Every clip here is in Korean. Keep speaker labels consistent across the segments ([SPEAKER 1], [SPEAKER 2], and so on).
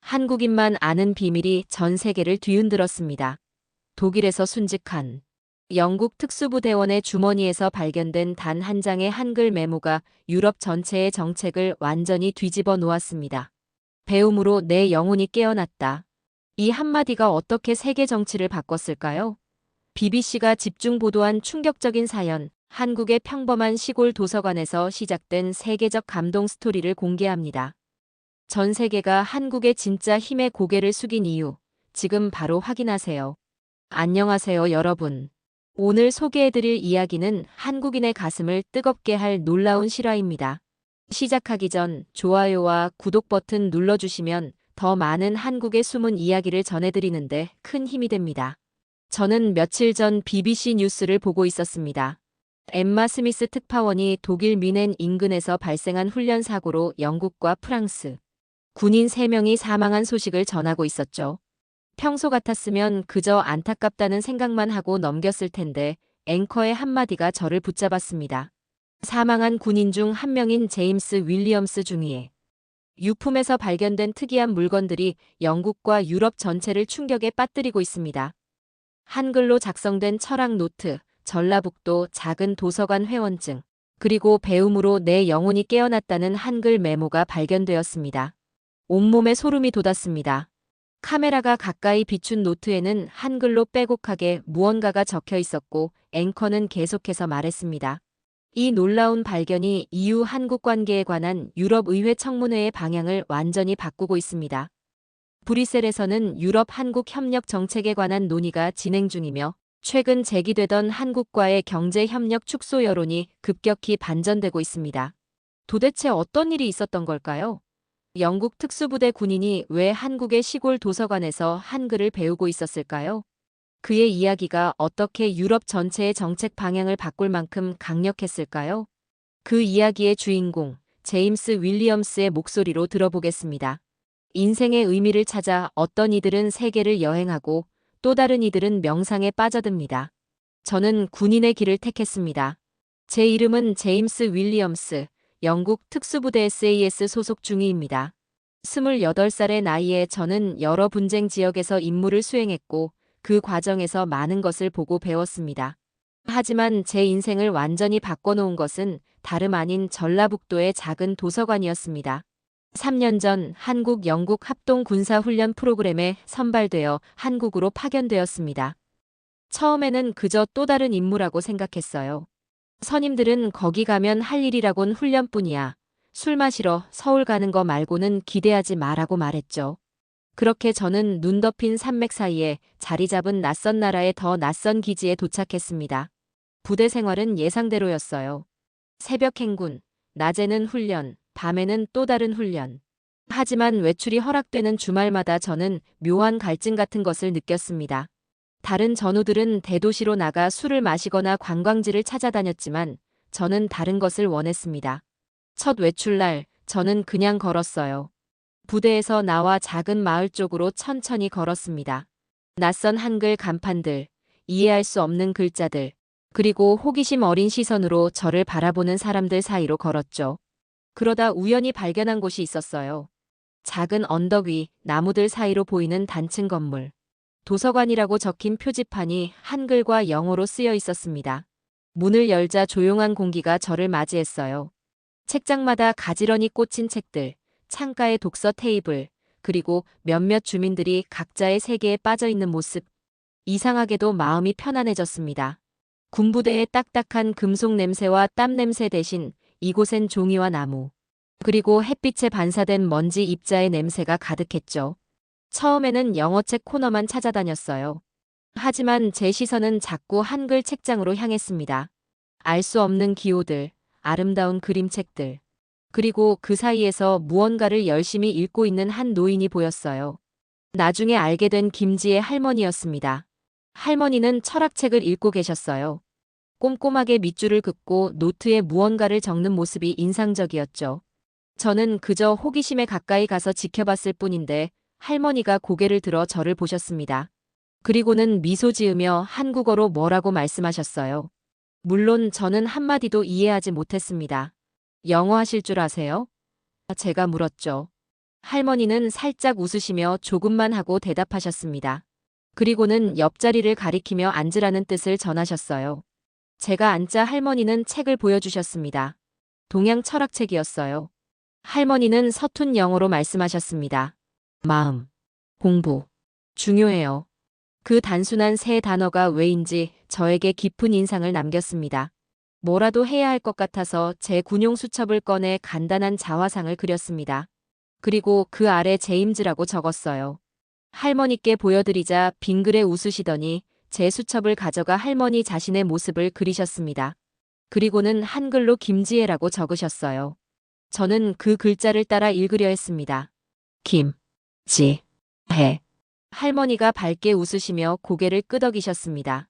[SPEAKER 1] 한국인만 아는 비밀이 전 세계를 뒤흔들었습니다. 독일에서 순직한 영국 특수부대원의 주머니에서 발견된 단 한 장의 한글 메모가 유럽 전체의 정책을 완전히 뒤집어 놓았습니다. 배움으로 내 영혼이 깨어났다. 이 한마디가 어떻게 세계 정치를 바꿨을까요? BBC가 집중 보도한 충격적인 사연, 한국의 평범한 시골 도서관에서 시작된 세계적 감동 스토리를 공개합니다. 전 세계가 한국의 진짜 힘에 고개를 숙인 이유, 지금 바로 확인하세요. 안녕하세요, 여러분. 오늘 소개해드릴 이야기는 한국인의 가슴을 뜨겁게 할 놀라운 실화입니다. 시작하기 전 좋아요와 구독 버튼 눌러주시면 더 많은 한국의 숨은 이야기를 전해드리는데 큰 힘이 됩니다. 저는 며칠 전 BBC 뉴스를 보고 있었습니다. 엠마 스미스 특파원이 독일 뮌헨 인근에서 발생한 훈련 사고로 영국과 프랑스 군인 3명이 사망한 소식을 전하고 있었죠. 평소 같았으면 그저 안타깝다는 생각만 하고 넘겼을 텐데 앵커의 한마디가 저를 붙잡았습니다. 사망한 군인 중 한 명인 제임스 윌리엄스 중위의 유품에서 발견된 특이한 물건들이 영국과 유럽 전체를 충격에 빠뜨리고 있습니다. 한글로 작성된 철학 노트, 전라북도 작은 도서관 회원증, 그리고 배움으로 내 영혼이 깨어났다는 한글 메모가 발견되었습니다. 온몸에 소름이 돋았습니다. 카메라가 가까이 비춘 노트에는 한글로 빼곡하게 무언가가 적혀 있었고 앵커는 계속해서 말했습니다. 이 놀라운 발견이 이후 한국 관계에 관한 유럽의회 청문회의 방향을 완전히 바꾸고 있습니다. 브뤼셀에서는 유럽 한국 협력 정책에 관한 논의가 진행 중이며 최근 제기되던 한국과의 경제 협력 축소 여론이 급격히 반전되고 있습니다. 도대체 어떤 일이 있었던 걸까요? 영국 특수부대 군인이 왜 한국의 시골 도서관에서 한글을 배우고 있었을까요? 그의 이야기가 어떻게 유럽 전체의 정책 방향을 바꿀 만큼 강력했을까요? 그 이야기의 주인공, 제임스 윌리엄스의 목소리로 들어보겠습니다. 인생의 의미를 찾아 어떤 이들은 세계를 여행하고 또 다른 이들은 명상에 빠져듭니다. 저는 군인의 길을 택했습니다. 제 이름은 제임스 윌리엄스, 영국 특수부대 SAS 소속 중위입니다. 28살의 나이에 저는 여러 분쟁 지역에서 임무를 수행했고 그 과정에서 많은 것을 보고 배웠습니다. 하지만 제 인생을 완전히 바꿔놓은 것은 다름 아닌 전라북도의 작은 도서관이었습니다. 3년 전 한국 영국 합동 군사훈련 프로그램에 선발되어 한국으로 파견되었습니다. 처음에는 그저 또 다른 임무라고 생각했어요. 선임들은 거기 가면 할 일이라곤 훈련뿐이야. 술 마시러 서울 가는 거 말고는 기대하지 마라고 말했죠. 그렇게 저는 눈 덮인 산맥 사이에 자리 잡은 낯선 나라의 더 낯선 기지에 도착했습니다. 부대 생활은 예상대로였어요. 새벽 행군, 낮에는 훈련, 밤에는 또 다른 훈련. 하지만 외출이 허락되는 주말마다 저는 묘한 갈증 같은 것을 느꼈습니다. 다른 전우들은 대도시로 나가 술을 마시거나 관광지를 찾아다녔지만 저는 다른 것을 원했습니다. 첫 외출날 저는 그냥 걸었어요. 부대에서 나와 작은 마을 쪽으로 천천히 걸었습니다. 낯선 한글 간판들, 이해할 수 없는 글자들, 그리고 호기심 어린 시선으로 저를 바라보는 사람들 사이로 걸었죠. 그러다 우연히 발견한 곳이 있었어요. 작은 언덕 위 나무들 사이로 보이는 단층 건물. 도서관이라고 적힌 표지판이 한글과 영어로 쓰여 있었습니다. 문을 열자 조용한 공기가 저를 맞이했어요. 책장마다 가지런히 꽂힌 책들, 창가의 독서 테이블, 그리고 몇몇 주민들이 각자의 세계에 빠져 있는 모습. 이상하게도 마음이 편안해졌습니다. 군부대의 딱딱한 금속 냄새와 땀 냄새 대신 이곳엔 종이와 나무, 그리고 햇빛에 반사된 먼지 입자의 냄새가 가득했죠. 처음에는 영어책 코너만 찾아다녔어요. 하지만 제 시선은 자꾸 한글 책장으로 향했습니다. 알 수 없는 기호들, 아름다운 그림책들, 그리고 그 사이에서 무언가를 열심히 읽고 있는 한 노인이 보였어요. 나중에 알게 된 김지의 할머니였습니다. 할머니는 철학책을 읽고 계셨어요. 꼼꼼하게 밑줄을 긋고 노트에 무언가를 적는 모습이 인상적이었죠. 저는 그저 호기심에 가까이 가서 지켜봤을 뿐인데 할머니가 고개를 들어 저를 보셨습니다. 그리고는 미소 지으며 한국어로 뭐라고 말씀하셨어요. 물론 저는 한마디도 이해하지 못했습니다. 영어 하실 줄 아세요? 제가 물었죠. 할머니는 살짝 웃으시며 조금만 하고 대답하셨습니다. 그리고는 옆자리를 가리키며 앉으라는 뜻을 전하셨어요. 제가 앉자 할머니는 책을 보여주셨습니다. 동양 철학책이었어요. 할머니는 서툰 영어로 말씀하셨습니다. 마음, 공부, 중요해요. 그 단순한 세 단어가 왜인지 저에게 깊은 인상을 남겼습니다. 뭐라도 해야 할 것 같아서 제 군용 수첩을 꺼내 간단한 자화상을 그렸습니다. 그리고 그 아래 제임즈라고 적었어요. 할머니께 보여드리자 빙그레 웃으시더니 제 수첩을 가져가 할머니 자신의 모습을 그리셨습니다. 그리고는 한글로 김지혜라고 적으셨어요. 저는 그 글자를 따라 읽으려 했습니다. 김, 지, 혜. 할머니가 밝게 웃으시며 고개를 끄덕이셨습니다.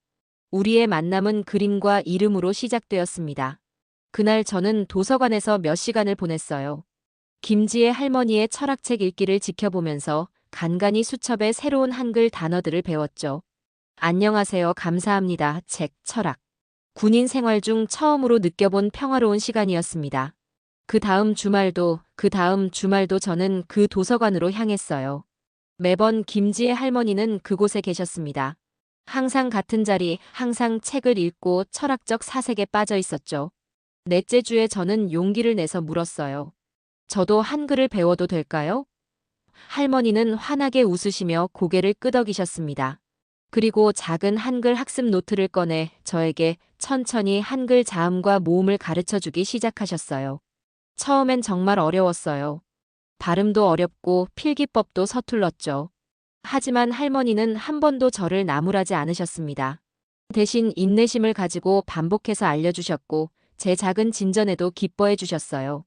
[SPEAKER 1] 우리의 만남은 그림과 이름으로 시작되었습니다. 그날 저는 도서관에서 몇 시간을 보냈어요. 김지혜 할머니의 철학책 읽기를 지켜보면서 간간히 수첩에 새로운 한글 단어들을 배웠죠. 안녕하세요. 감사합니다. 책, 철학. 군인 생활 중 처음으로 느껴본 평화로운 시간이었습니다. 그 다음 주말도 저는 그 도서관으로 향했어요. 매번 김지혜 할머니는 그곳에 계셨습니다. 항상 같은 자리, 항상 책을 읽고 철학적 사색에 빠져 있었죠. 넷째 주에 저는 용기를 내서 물었어요. 저도 한글을 배워도 될까요? 할머니는 환하게 웃으시며 고개를 끄덕이셨습니다. 그리고 작은 한글 학습 노트를 꺼내 저에게 천천히 한글 자음과 모음을 가르쳐 주기 시작하셨어요. 처음엔 정말 어려웠어요. 발음도 어렵고 필기법도 서툴렀죠. 하지만 할머니는 한 번도 저를 나무라지 않으셨습니다. 대신 인내심을 가지고 반복해서 알려주셨고 제 작은 진전에도 기뻐해 주셨어요.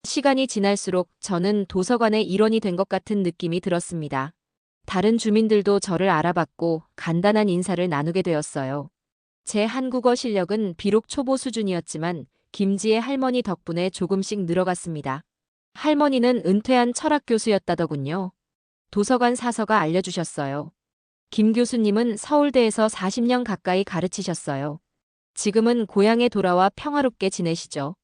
[SPEAKER 1] 시간이 지날수록 저는 도서관의 일원이 된 것 같은 느낌이 들었습니다. 다른 주민들도 저를 알아봤고 간단한 인사를 나누게 되었어요. 제 한국어 실력은 비록 초보 수준이었지만 김지혜 할머니 덕분에 조금씩 늘어갔습니다. 할머니는 은퇴한 철학 교수였다더군요. 도서관 사서가 알려주셨어요. 김 교수님은 서울대에서 40년 가까이 가르치셨어요. 지금은 고향에 돌아와 평화롭게 지내시죠.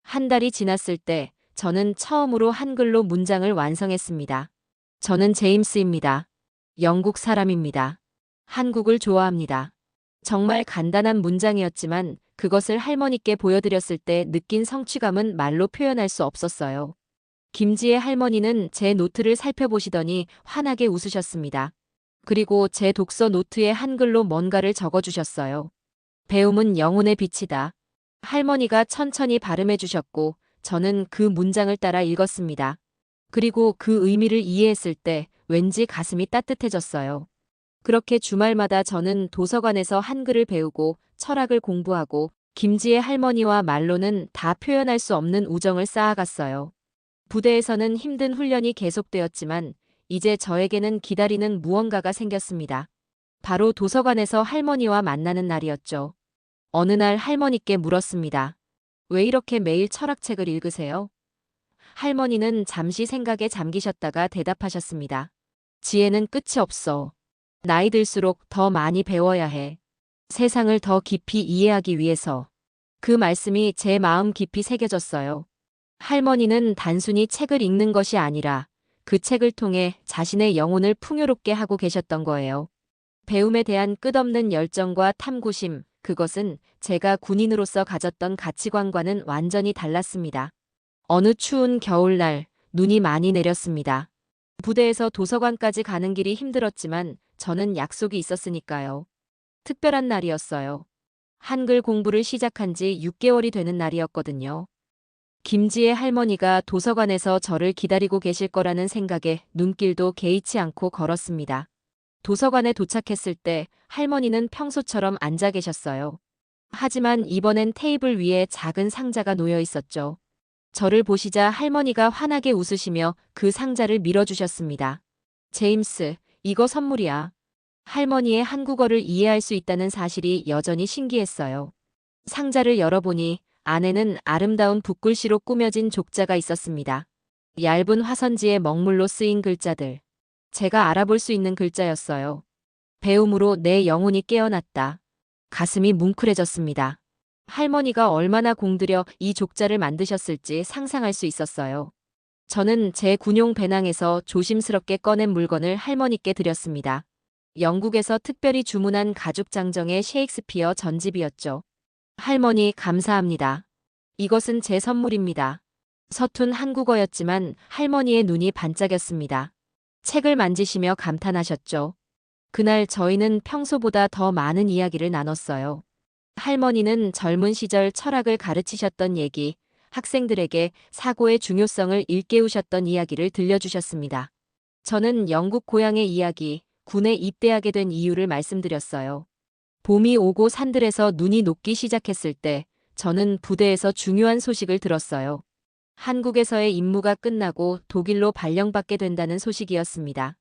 [SPEAKER 1] 한 달이 지났을 때 저는 처음으로 한글로 문장을 완성했습니다. 저는 제임스입니다. 영국 사람입니다. 한국을 좋아합니다. 정말 간단한 문장이었지만 그것을 할머니께 보여드렸을 때 느낀 성취감은 말로 표현할 수 없었어요. 김지혜 할머니는 제 노트를 살펴보시더니 환하게 웃으셨습니다. 그리고 제 독서 노트에 한글로 뭔가를 적어주셨어요. 배움은 영혼의 빛이다. 할머니가 천천히 발음해 주셨고 저는 그 문장을 따라 읽었습니다. 그리고 그 의미를 이해했을 때 왠지 가슴이 따뜻해졌어요. 그렇게 주말마다 저는 도서관에서 한글을 배우고 철학을 공부하고 김지혜 할머니와 말로는 다 표현할 수 없는 우정을 쌓아갔어요. 부대에서는 힘든 훈련이 계속되었지만 이제 저에게는 기다리는 무언가가 생겼습니다. 바로 도서관에서 할머니와 만나는 날이었죠. 어느 날 할머니께 물었습니다. 왜 이렇게 매일 철학책을 읽으세요? 할머니는 잠시 생각에 잠기셨다가 대답하셨습니다. 지혜는 끝이 없어. 나이 들수록 더 많이 배워야 해. 세상을 더 깊이 이해하기 위해서. 그 말씀이 제 마음 깊이 새겨졌어요. 할머니는 단순히 책을 읽는 것이 아니라 그 책을 통해 자신의 영혼을 풍요롭게 하고 계셨던 거예요. 배움에 대한 끝없는 열정과 탐구심, 그것은 제가 군인으로서 가졌던 가치관과는 완전히 달랐습니다. 어느 추운 겨울날 눈이 많이 내렸습니다. 부대에서 도서관까지 가는 길이 힘들었지만 저는 약속이 있었으니까요. 특별한 날이었어요. 한글 공부를 시작한 지 6개월이 되는 날이었거든요. 김지혜 할머니가 도서관에서 저를 기다리고 계실 거라는 생각에 눈길도 개의치 않고 걸었습니다. 도서관에 도착했을 때 할머니는 평소처럼 앉아 계셨어요. 하지만 이번엔 테이블 위에 작은 상자가 놓여 있었죠. 저를 보시자 할머니가 환하게 웃으시며 그 상자를 밀어주셨습니다. 제임스, 이거 선물이야. 할머니의 한국어를 이해할 수 있다는 사실이 여전히 신기했어요. 상자를 열어보니 안에는 아름다운 붓글씨로 꾸며진 족자가 있었습니다. 얇은 화선지에 먹물로 쓰인 글자들. 제가 알아볼 수 있는 글자였어요. 배움으로 내 영혼이 깨어났다. 가슴이 뭉클해졌습니다. 할머니가 얼마나 공들여 이 족자를 만드셨을지 상상할 수 있었어요. 저는 제 군용 배낭에서 조심스럽게 꺼낸 물건을 할머니께 드렸습니다. 영국에서 특별히 주문한 가죽 장정의 셰익스피어 전집이었죠. 할머니, 감사합니다. 이것은 제 선물입니다. 서툰 한국어였지만 할머니의 눈이 반짝였습니다. 책을 만지시며 감탄하셨죠. 그날 저희는 평소보다 더 많은 이야기를 나눴어요. 할머니는 젊은 시절 철학을 가르치셨던 얘기, 학생들에게 사고의 중요성을 일깨우셨던 이야기를 들려주셨습니다. 저는 영국 고향의 이야기, 군에 입대하게 된 이유를 말씀드렸어요. 봄이 오고 산들에서 눈이 녹기 시작했을 때 저는 부대에서 중요한 소식을 들었어요. 한국에서의 임무가 끝나고 독일로 발령받게 된다는 소식이었습니다.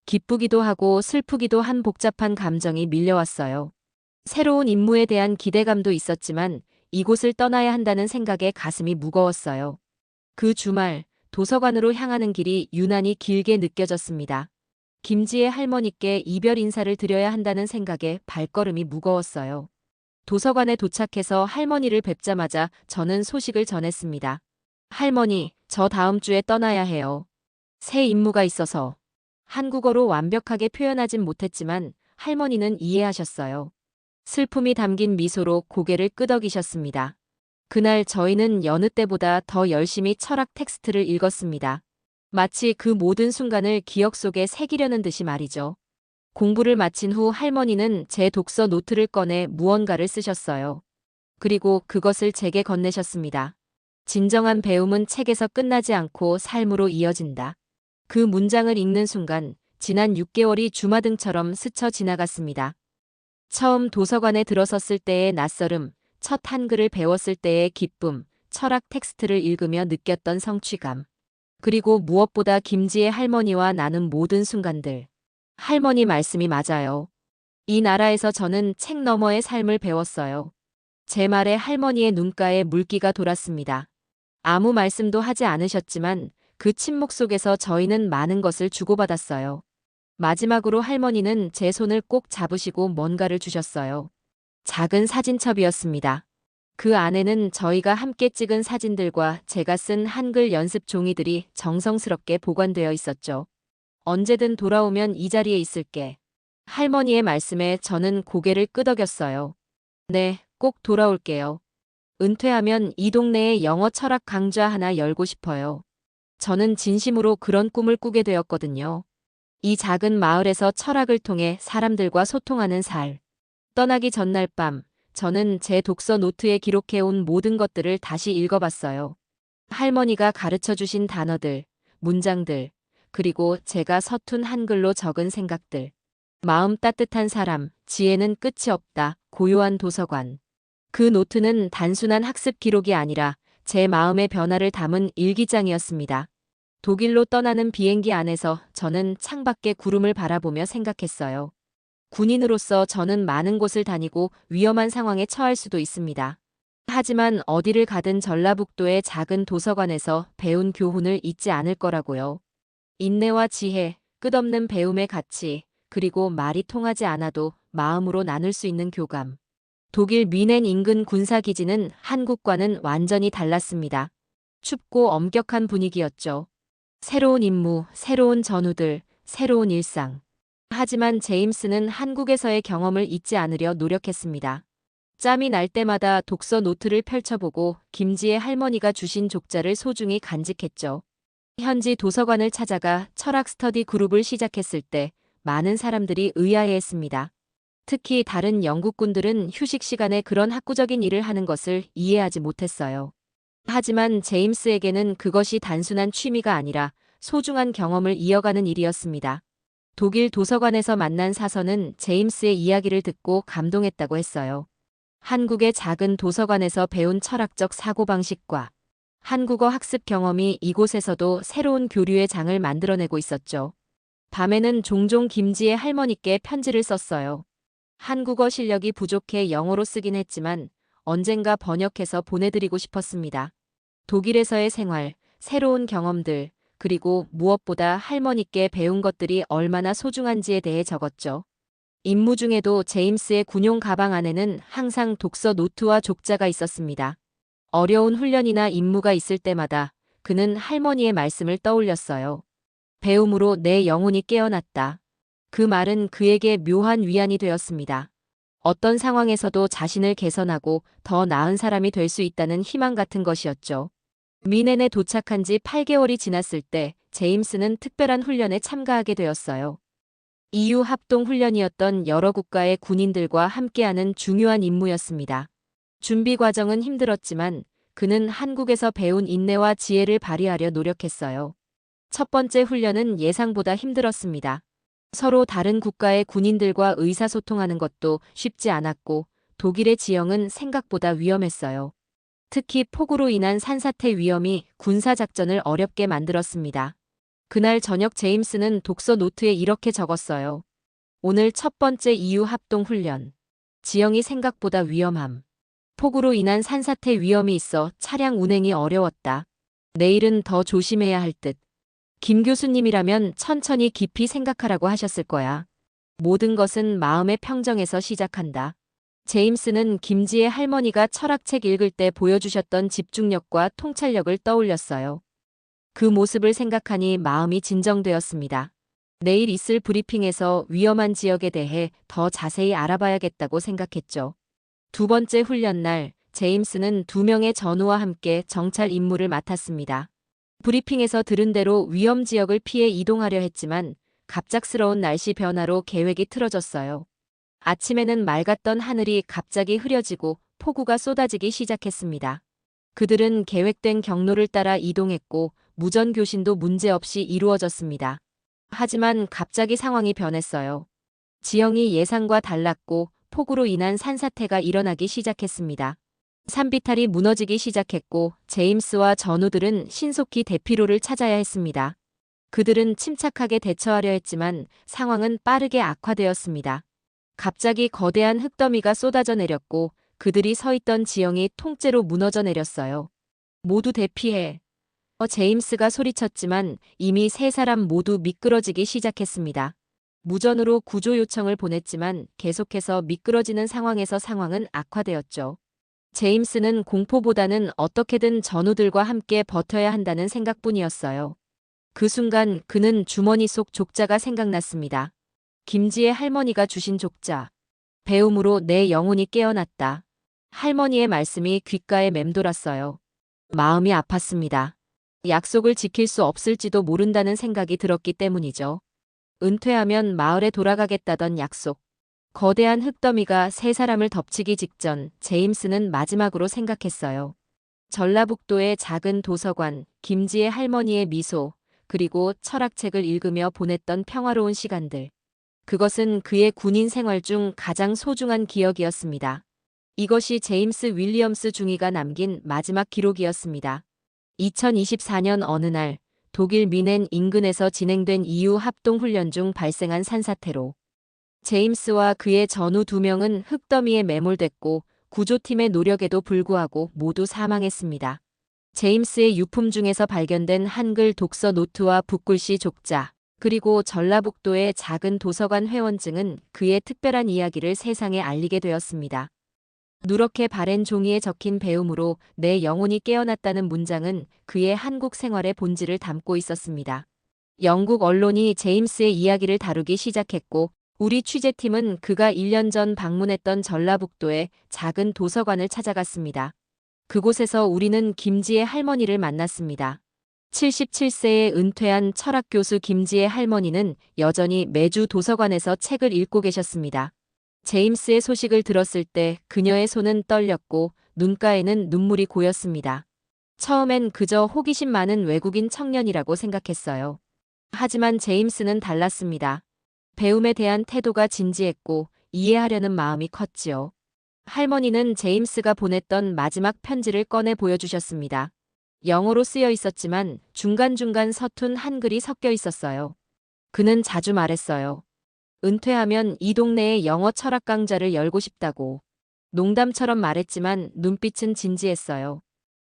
[SPEAKER 1] 기쁘기도 하고 슬프기도 한 복잡한 감정이 밀려왔어요. 새로운 임무에 대한 기대감도 있었지만 이곳을 떠나야 한다는 생각에 가슴이 무거웠어요. 그 주말 도서관으로 향하는 길이 유난히 길게 느껴졌습니다. 김지혜 할머니께 이별 인사를 드려야 한다는 생각에 발걸음이 무거웠어요. 도서관에 도착해서 할머니를 뵙자마자 저는 소식을 전했습니다. 할머니, 저 다음 주에 떠나야 해요. 새 임무가 있어서. 한국어로 완벽하게 표현하진 못했지만 할머니는 이해하셨어요. 슬픔이 담긴 미소로 고개를 끄덕이셨습니다. 그날 저희는 여느 때보다 더 열심히 철학 텍스트를 읽었습니다. 마치 그 모든 순간을 기억 속에 새기려는 듯이 말이죠. 공부를 마친 후 할머니는 제 독서 노트를 꺼내 무언가를 쓰셨어요. 그리고 그것을 제게 건네셨습니다. 진정한 배움은 책에서 끝나지 않고 삶으로 이어진다. 그 문장을 읽는 순간 지난 6개월이 주마등처럼 스쳐 지나갔습니다. 처음 도서관에 들어섰을 때의 낯설음, 첫 한글을 배웠을 때의 기쁨, 철학 텍스트를 읽으며 느꼈던 성취감. 그리고 무엇보다 김지혜 할머니와 나눈 모든 순간들. 할머니 말씀이 맞아요. 이 나라에서 저는 책 너머의 삶을 배웠어요. 제 말에 할머니의 눈가에 물기가 돌았습니다. 아무 말씀도 하지 않으셨지만 그 침묵 속에서 저희는 많은 것을 주고받았어요. 마지막으로 할머니는 제 손을 꼭 잡으시고 뭔가를 주셨어요. 작은 사진첩이었습니다. 그 안에는 저희가 함께 찍은 사진들과 제가 쓴 한글 연습 종이들이 정성스럽게 보관되어 있었죠. 언제든 돌아오면 이 자리에 있을게. 할머니의 말씀에 저는 고개를 끄덕였어요. 네, 꼭 돌아올게요. 은퇴하면 이 동네에 영어 철학 강좌 하나 열고 싶어요. 저는 진심으로 그런 꿈을 꾸게 되었거든요. 이 작은 마을에서 철학을 통해 사람들과 소통하는 살. 떠나기 전날 밤, 저는 제 독서 노트에 기록해온 모든 것들을 다시 읽어봤어요. 할머니가 가르쳐 주신 단어들, 문장들, 그리고 제가 서툰 한글로 적은 생각들. 마음 따뜻한 사람, 지혜는 끝이 없다, 고요한 도서관. 그 노트는 단순한 학습 기록이 아니라 제 마음의 변화를 담은 일기장이었습니다. 독일로 떠나는 비행기 안에서 저는 창밖의 구름을 바라보며 생각했어요. 군인으로서 저는 많은 곳을 다니고 위험한 상황에 처할 수도 있습니다. 하지만 어디를 가든 전라북도의 작은 도서관에서 배운 교훈을 잊지 않을 거라고요. 인내와 지혜, 끝없는 배움의 가치, 그리고 말이 통하지 않아도 마음으로 나눌 수 있는 교감. 독일 뮌헨 인근 군사기지는 한국과는 완전히 달랐습니다. 춥고 엄격한 분위기였죠. 새로운 임무, 새로운 전우들, 새로운 일상. 하지만 제임스는 한국에서의 경험을 잊지 않으려 노력했습니다. 짬이 날 때마다 독서 노트를 펼쳐보고 김지혜 할머니가 주신 족자를 소중히 간직했죠. 현지 도서관을 찾아가 철학 스터디 그룹을 시작했을 때 많은 사람들이 의아해했습니다. 특히 다른 영국군들은 휴식 시간에 그런 학구적인 일을 하는 것을 이해하지 못했어요. 하지만 제임스에게는 그것이 단순한 취미가 아니라 소중한 경험을 이어가는 일이었습니다. 독일 도서관에서 만난 사서는 제임스의 이야기를 듣고 감동했다고 했어요. 한국의 작은 도서관에서 배운 철학적 사고방식과 한국어 학습 경험이 이곳에서도 새로운 교류의 장을 만들어내고 있었죠. 밤에는 종종 김지혜 할머니께 편지를 썼어요. 한국어 실력이 부족해 영어로 쓰긴 했지만 언젠가 번역해서 보내드리고 싶었습니다. 독일에서의 생활, 새로운 경험들, 그리고 무엇보다 할머니께 배운 것들이 얼마나 소중한지에 대해 적었죠. 임무 중에도 제임스의 군용 가방 안에는 항상 독서 노트와 족자가 있었습니다. 어려운 훈련이나 임무가 있을 때마다 그는 할머니의 말씀을 떠올렸어요. 배움으로 내 영혼이 깨어났다. 그 말은 그에게 묘한 위안이 되었습니다. 어떤 상황에서도 자신을 개선하고 더 나은 사람이 될 수 있다는 희망 같은 것이었죠. 미넨에 도착한 지 8개월이 지났을 때 제임스는 특별한 훈련에 참가하게 되었어요. EU 합동 훈련이었던 여러 국가의 군인들과 함께하는 중요한 임무였습니다. 준비 과정은 힘들었지만 그는 한국에서 배운 인내와 지혜를 발휘하려 노력했어요. 첫 번째 훈련은 예상보다 힘들었습니다. 서로 다른 국가의 군인들과 의사소통하는 것도 쉽지 않았고 독일의 지형은 생각보다 위험했어요. 특히 폭우로 인한 산사태 위험이 군사작전을 어렵게 만들었습니다. 그날 저녁 제임스는 독서 노트에 이렇게 적었어요. 오늘 첫 번째 EU 합동 훈련. 지형이 생각보다 위험함. 폭우로 인한 산사태 위험이 있어 차량 운행이 어려웠다. 내일은 더 조심해야 할 듯. 김 교수님이라면 천천히 깊이 생각하라고 하셨을 거야. 모든 것은 마음의 평정에서 시작한다. 제임스는 김지의 할머니가 철학책 읽을 때 보여주셨던 집중력과 통찰력을 떠올렸어요. 그 모습을 생각하니 마음이 진정되었습니다. 내일 있을 브리핑에서 위험한 지역에 대해 더 자세히 알아봐야겠다고 생각했죠. 두 번째 훈련 날, 제임스는 2명의 전우와 함께 정찰 임무를 맡았습니다. 브리핑에서 들은 대로 위험 지역을 피해 이동하려 했지만 갑작스러운 날씨 변화로 계획이 틀어졌어요. 아침에는 맑았던 하늘이 갑자기 흐려지고 폭우가 쏟아지기 시작했습니다. 그들은 계획된 경로를 따라 이동했고 무전 교신도 문제없이 이루어졌습니다. 하지만 갑자기 상황이 변했어요. 지형이 예상과 달랐고 폭우로 인한 산사태가 일어나기 시작했습니다. 산비탈이 무너지기 시작했고 제임스와 전우들은 신속히 대피로를 찾아야 했습니다. 그들은 침착하게 대처하려 했지만 상황은 빠르게 악화되었습니다. 갑자기 거대한 흙더미가 쏟아져 내렸고 그들이 서 있던 지형이 통째로 무너져 내렸어요. 모두 대피해. 제임스가 소리쳤지만 이미 3사람 모두 미끄러지기 시작했습니다. 무전으로 구조 요청을 보냈지만 계속해서 미끄러지는 상황에서 상황은 악화되었죠. 제임스는 공포보다는 어떻게든 전우들과 함께 버텨야 한다는 생각뿐이었어요. 그 순간 그는 주머니 속 족자가 생각났습니다. 김지의 할머니가 주신 족자. 배움으로 내 영혼이 깨어났다. 할머니의 말씀이 귓가에 맴돌았어요. 마음이 아팠습니다. 약속을 지킬 수 없을지도 모른다는 생각이 들었기 때문이죠. 은퇴하면 마을에 돌아가겠다던 약속. 거대한 흙더미가 3사람을 덮치기 직전 제임스는 마지막으로 생각했어요. 전라북도의 작은 도서관, 김지의 할머니의 미소, 그리고 철학책을 읽으며 보냈던 평화로운 시간들. 그것은 그의 군인 생활 중 가장 소중한 기억이었습니다. 이것이 제임스 윌리엄스 중위가 남긴 마지막 기록이었습니다. 2024년 어느 날 독일 미넨 인근에서 진행된 EU 합동훈련 중 발생한 산사태로 제임스와 그의 전우 2명은 흙더미에 매몰됐고 구조팀의 노력에도 불구하고 모두 사망했습니다. 제임스의 유품 중에서 발견된 한글 독서 노트와 붓글씨 족자, 그리고 전라북도의 작은 도서관 회원증은 그의 특별한 이야기를 세상에 알리게 되었습니다. 누렇게 바랜 종이에 적힌 배움으로 내 영혼이 깨어났다는 문장은 그의 한국 생활의 본질을 담고 있었습니다. 영국 언론이 제임스의 이야기를 다루기 시작했고 우리 취재팀은 그가 1년 전 방문했던 전라북도의 작은 도서관을 찾아갔습니다. 그곳에서 우리는 김지의 할머니를 만났습니다. 77세에 은퇴한 철학교수 김지의 할머니는 여전히 매주 도서관에서 책을 읽고 계셨습니다. 제임스의 소식을 들었을 때 그녀의 손은 떨렸고 눈가에는 눈물이 고였습니다. 처음엔 그저 호기심 많은 외국인 청년이라고 생각했어요. 하지만 제임스는 달랐습니다. 배움에 대한 태도가 진지했고 이해하려는 마음이 컸지요. 할머니는 제임스가 보냈던 마지막 편지를 꺼내 보여주셨습니다. 영어로 쓰여 있었지만 중간중간 서툰 한글이 섞여 있었어요. 그는 자주 말했어요. 은퇴하면 이 동네에 영어 철학 강좌를 열고 싶다고. 농담처럼 말했지만 눈빛은 진지했어요.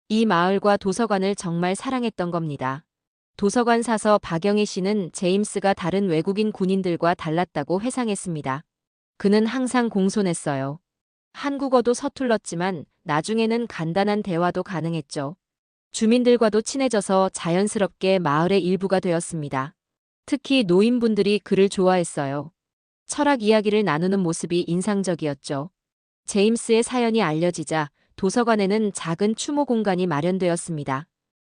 [SPEAKER 1] 이 마을과 도서관을 정말 사랑했던 겁니다. 도서관 사서 박영희 씨는 제임스가 다른 외국인 군인들과 달랐다고 회상했습니다. 그는 항상 공손했어요. 한국어도 서툴렀지만 나중에는 간단한 대화도 가능했죠. 주민들과도 친해져서 자연스럽게 마을의 일부가 되었습니다. 특히 노인분들이 그를 좋아했어요. 철학 이야기를 나누는 모습이 인상적이었죠. 제임스의 사연이 알려지자 도서관에는 작은 추모 공간이 마련되었습니다.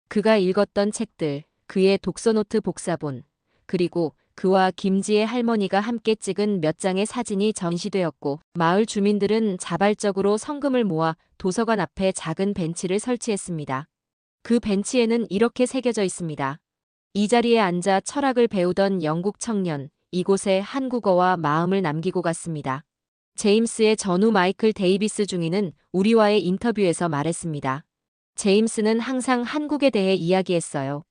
[SPEAKER 1] 그가 읽었던 책들, 그의 독서노트 복사본, 그리고 그와 김지의 할머니가 함께 찍은 몇 장의 사진이 전시되었고, 마을 주민들은 자발적으로 성금을 모아 도서관 앞에 작은 벤치를 설치했습니다. 그 벤치에는 이렇게 새겨져 있습니다. 이 자리에 앉아 철학을 배우던 영국 청년, 이곳에 한국어와 마음을 남기고 갔습니다. 제임스의 전우 마이클 데이비스 중위는 우리와의 인터뷰에서 말했습니다. 제임스는 항상 한국에 대해 이야기했어요.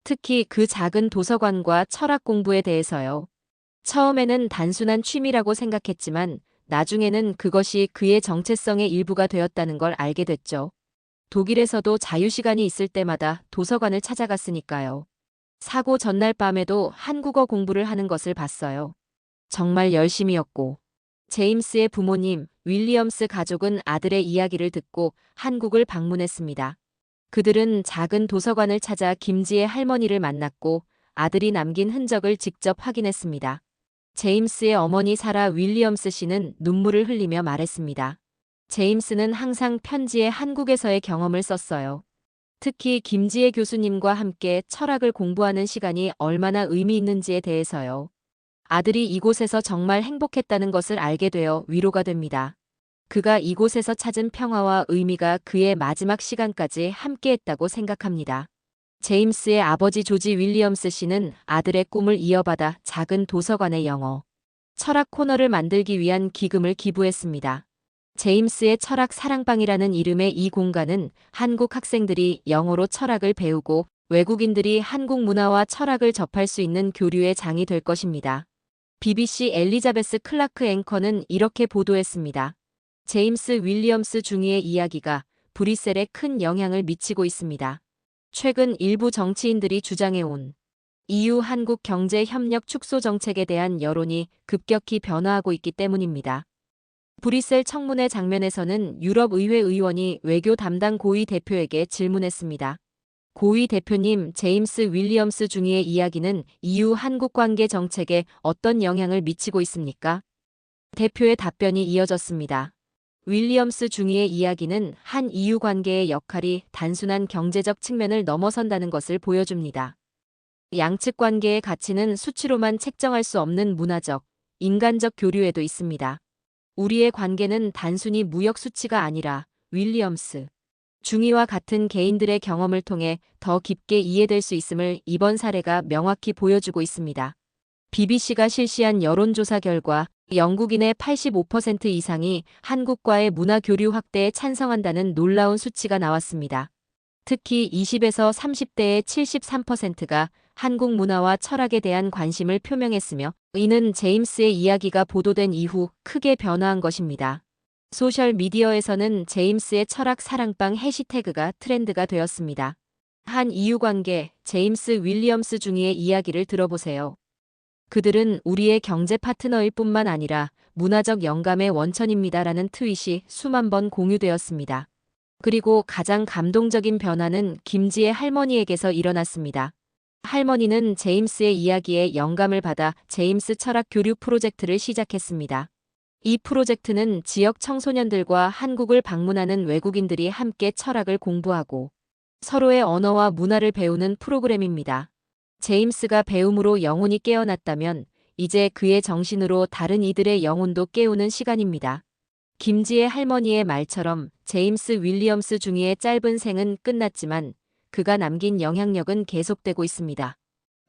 [SPEAKER 1] 특히 그 작은 도서관과 철학 공부에 대해서요. 처음에는 단순한 취미라고 생각했지만 나중에는 그것이 그의 정체성의 일부가 되었다는 걸 알게 됐죠. 독일에서도 자유시간이 있을 때마다 도서관을 찾아갔으니까요. 사고 전날 밤에도 한국어 공부를 하는 것을 봤어요. 정말 열심히였고. 제임스의 부모님, 윌리엄스 가족은 아들의 이야기를 듣고 한국을 방문했습니다. 그들은 작은 도서관을 찾아 김지의 할머니를 만났고 아들이 남긴 흔적을 직접 확인했습니다. 제임스의 어머니 사라 윌리엄스 씨는 눈물을 흘리며 말했습니다. 제임스는 항상 편지에 한국에서의 경험을 썼어요. 특히 김지혜 교수님과 함께 철학을 공부하는 시간이 얼마나 의미 있는지에 대해서요. 아들이 이곳에서 정말 행복했다는 것을 알게 되어 위로가 됩니다. 그가 이곳에서 찾은 평화와 의미가 그의 마지막 시간까지 함께했다고 생각합니다. 제임스의 아버지 조지 윌리엄스 씨는 아들의 꿈을 이어받아 작은 도서관의 영어, 철학 코너를 만들기 위한 기금을 기부했습니다. 제임스의 철학 사랑방이라는 이름의 이 공간은 한국 학생들이 영어로 철학을 배우고 외국인들이 한국 문화와 철학을 접할 수 있는 교류의 장이 될 것입니다. BBC 엘리자베스 클라크 앵커는 이렇게 보도했습니다. 제임스 윌리엄스 중위의 이야기가 브뤼셀에 큰 영향을 미치고 있습니다. 최근 일부 정치인들이 주장해온 EU 한국 경제 협력 축소 정책에 대한 여론이 급격히 변화하고 있기 때문입니다. 브뤼셀 청문회 장면에서는 유럽의회 의원이 외교 담당 고위 대표에게 질문했습니다. 고위 대표님, 제임스 윌리엄스 중위의 이야기는 EU 한국 관계 정책에 어떤 영향을 미치고 있습니까? 대표의 답변이 이어졌습니다. 윌리엄스 중위의 이야기는 한 EU 관계의 역할이 단순한 경제적 측면을 넘어선다는 것을 보여줍니다. 양측 관계의 가치는 수치로만 책정할 수 없는 문화적, 인간적 교류에도 있습니다. 우리의 관계는 단순히 무역 수치가 아니라 윌리엄스 중위와 같은 개인들의 경험을 통해 더 깊게 이해될 수 있음을 이번 사례가 명확히 보여주고 있습니다. BBC가 실시한 여론조사 결과 영국인의 85% 이상이 한국과의 문화 교류 확대에 찬성한다는 놀라운 수치가 나왔습니다. 특히 20에서 30대의 73%가 한국 문화와 철학에 대한 관심을 표명했으며 이는 제임스의 이야기가 보도된 이후 크게 변화한 것입니다. 소셜미디어에서는 제임스의 철학 사랑방 해시태그가 트렌드가 되었습니다. 한 EU 관계, 제임스 윌리엄스 중위의 이야기를 들어보세요. 그들은 우리의 경제 파트너일 뿐만 아니라 문화적 영감의 원천입니다라는 트윗이 수만 번 공유되었습니다. 그리고 가장 감동적인 변화는 김지의 할머니에게서 일어났습니다. 할머니는 제임스의 이야기에 영감을 받아 제임스 철학 교류 프로젝트를 시작했습니다. 이 프로젝트는 지역 청소년들과 한국을 방문하는 외국인들이 함께 철학을 공부하고 서로의 언어와 문화를 배우는 프로그램입니다. 제임스가 배움으로 영혼이 깨어났다면 이제 그의 정신으로 다른 이들의 영혼도 깨우는 시간입니다. 김지의 할머니의 말처럼 제임스 윌리엄스 중위의 짧은 생은 끝났지만 그가 남긴 영향력은 계속되고 있습니다.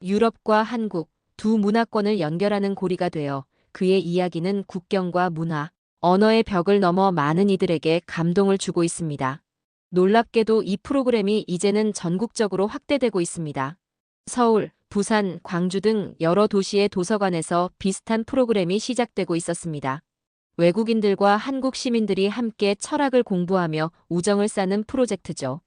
[SPEAKER 1] 유럽과 한국 두 문화권을 연결하는 고리가 되어 그의 이야기는 국경과 문화, 언어의 벽을 넘어 많은 이들에게 감동을 주고 있습니다. 놀랍게도 이 프로그램이 이제는 전국적으로 확대되고 있습니다. 서울, 부산, 광주 등 여러 도시의 도서관에서 비슷한 프로그램이 시작되고 있었습니다. 외국인들과 한국 시민들이 함께 철학을 공부하며 우정을 쌓는 프로젝트죠.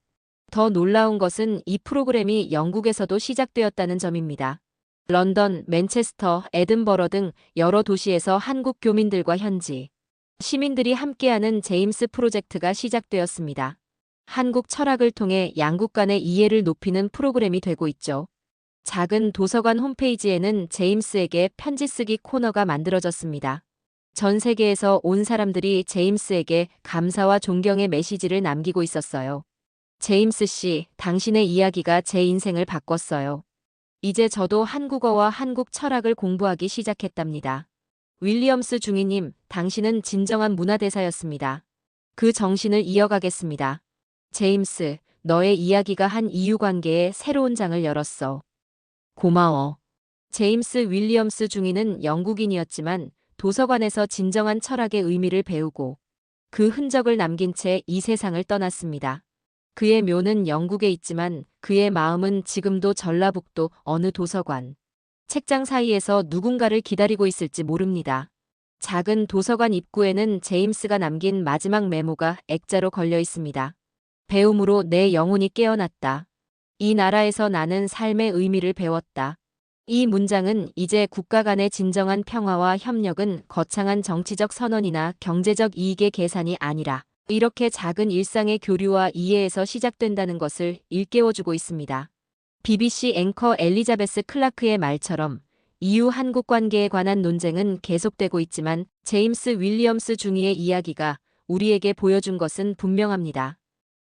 [SPEAKER 1] 더 놀라운 것은 이 프로그램이 영국에서도 시작되었다는 점입니다. 런던, 맨체스터, 에든버러 등 여러 도시에서 한국 교민들과 현지 시민들이 함께하는 제임스 프로젝트가 시작되었습니다. 한국 철학을 통해 양국 간의 이해를 높이는 프로그램이 되고 있죠. 작은 도서관 홈페이지에는 제임스에게 편지 쓰기 코너가 만들어졌습니다. 전 세계에서 온 사람들이 제임스에게 감사와 존경의 메시지를 남기고 있었어요. 제임스 씨, 당신의 이야기가 제 인생을 바꿨어요. 이제 저도 한국어와 한국 철학을 공부하기 시작했답니다. 윌리엄스 중위님, 당신은 진정한 문화대사였습니다. 그 정신을 이어가겠습니다. 제임스, 너의 이야기가 한 이유관계의 새로운 장을 열었어. 고마워. 제임스 윌리엄스 중위는 영국인이었지만 도서관에서 진정한 철학의 의미를 배우고 그 흔적을 남긴 채 이 세상을 떠났습니다. 그의 묘는 영국에 있지만 그의 마음은 지금도 전라북도 어느 도서관, 책장 사이에서 누군가를 기다리고 있을지 모릅니다. 작은 도서관 입구에는 제임스가 남긴 마지막 메모가 액자로 걸려 있습니다. 배움으로 내 영혼이 깨어났다. 이 나라에서 나는 삶의 의미를 배웠다. 이 문장은 이제 국가 간의 진정한 평화와 협력은 거창한 정치적 선언이나 경제적 이익의 계산이 아니라 이렇게 작은 일상의 교류와 이해에서 시작된다는 것을 일깨워주고 있습니다. BBC 앵커 엘리자베스 클라크의 말처럼 이후 한국 관계에 관한 논쟁은 계속되고 있지만 제임스 윌리엄스 중위의 이야기가 우리에게 보여준 것은 분명합니다.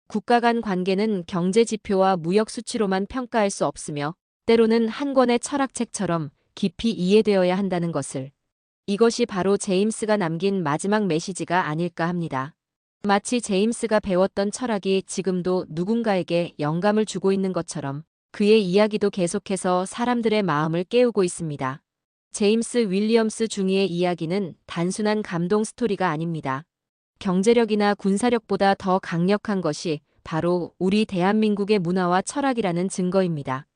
[SPEAKER 1] 국가 간 관계는 경제 지표와 무역 수치로만 평가할 수 없으며 때로는 한 권의 철학책처럼 깊이 이해되어야 한다는 것을. 이것이 바로 제임스가 남긴 마지막 메시지가 아닐까 합니다. 마치 제임스가 배웠던 철학이 지금도 누군가에게 영감을 주고 있는 것처럼 그의 이야기도 계속해서 사람들의 마음을 깨우고 있습니다. 제임스 윌리엄스 중위의 이야기는 단순한 감동 스토리가 아닙니다. 경제력이나 군사력보다 더 강력한 것이 바로 우리 대한민국의 문화와 철학이라는 증거입니다.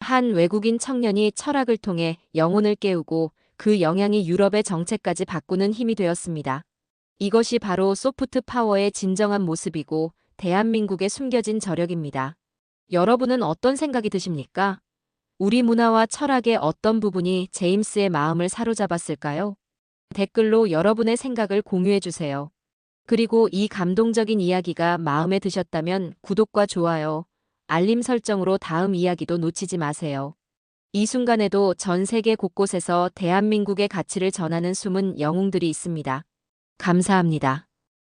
[SPEAKER 1] 한 외국인 청년이 철학을 통해 영혼을 깨우고 그 영향이 유럽의 정책까지 바꾸는 힘이 되었습니다. 이것이 바로 소프트 파워의 진정한 모습이고 대한민국의 숨겨진 저력입니다. 여러분은 어떤 생각이 드십니까? 우리 문화와 철학의 어떤 부분이 제임스의 마음을 사로잡았을까요? 댓글로 여러분의 생각을 공유해 주세요. 그리고 이 감동적인 이야기가 마음에 드셨다면 구독과 좋아요, 알림 설정으로 다음 이야기도 놓치지 마세요. 이 순간에도 전 세계 곳곳에서 대한민국의 가치를 전하는 숨은 영웅들이 있습니다. 감사합니다.